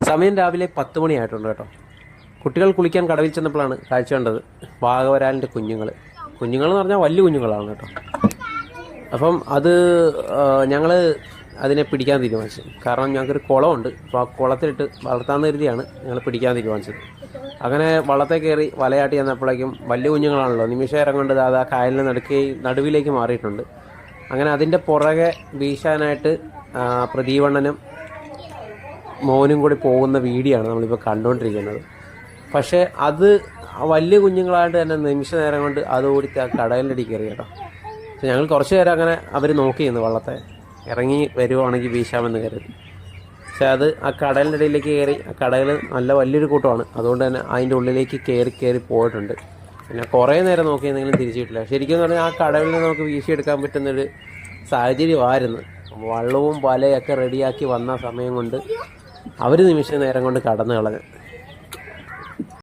സമയം രാവിലെ 10 മണിയായിട്ടുണ്ട് കേട്ടോ. കുട്ടികൾ കുളിക്കാൻ കടവിൽ ചെന്നപ്പോഴാണ് കാഴ്ച കണ്ടത് വാഗവരാലിൻ്റെ കുഞ്ഞുങ്ങളെന്ന് പറഞ്ഞാൽ വലിയ കുഞ്ഞുങ്ങളാണ് കേട്ടോ. അപ്പം അത് ഞങ്ങൾ അതിനെ പിടിക്കാൻ തീരുമാനിച്ചു. കാരണം ഞങ്ങൾക്കൊരു കുളമുണ്ട്, അപ്പോൾ ആ കുളത്തിലിട്ട് വളർത്താൻ കരുതിയാണ് ഞങ്ങൾ പിടിക്കാൻ തീരുമാനിച്ചത്. അങ്ങനെ വള്ളത്തെ കയറി വലയാട്ടി ചെന്നപ്പോഴേക്കും വലിയ കുഞ്ഞുങ്ങളാണല്ലോ, നിമിഷം കൊണ്ട് അത് ആ കായലിന് നടുവിലേക്ക് മാറിയിട്ടുണ്ട്. അങ്ങനെ അതിൻ്റെ പുറകെ വീശാനായിട്ട് പ്രദീപണ്ണനും മോനും കൂടി പോകുന്ന വീഡിയോ ആണ് നമ്മളിപ്പോൾ കണ്ടുകൊണ്ടിരിക്കുന്നത്. പക്ഷേ അത് വലിയ കുഞ്ഞുങ്ങളായിട്ട് തന്നെ നിമിഷ നേരം കൊണ്ട് അത് ഓടി ആ കടലിൻ്റെ അടി കയറി കേട്ടോ. പക്ഷെ ഞങ്ങൾ കുറച്ച് നേരം അങ്ങനെ അവർ നോക്കിയിരുന്നു, വള്ളത്തെ ഇറങ്ങി വരുവാണെങ്കിൽ വീശാമെന്ന് കരുതി. പക്ഷെ അത് ആ കടലിൻ്റെ ഇടയിലേക്ക് കയറി, ആ കടൽ നല്ല വലിയൊരു കൂട്ടമാണ്, അതുകൊണ്ട് തന്നെ അതിൻ്റെ ഉള്ളിലേക്ക് കയറി പോയിട്ടുണ്ട്. പിന്നെ കുറേ നേരം നോക്കിയെന്തെങ്കിലും തിരിച്ചു കിട്ടില്ല. ശരിക്കും പറഞ്ഞാൽ ആ കടലിൽ നമുക്ക് വീശിയെടുക്കാൻ പറ്റുന്നൊരു സാഹചര്യമായിരുന്നു. വള്ളവും വലയൊക്കെ റെഡിയാക്കി വന്ന സമയം കൊണ്ട് അവർ നിമിഷ നേരം കൊണ്ട് കടന്നു കളഞ്ഞു.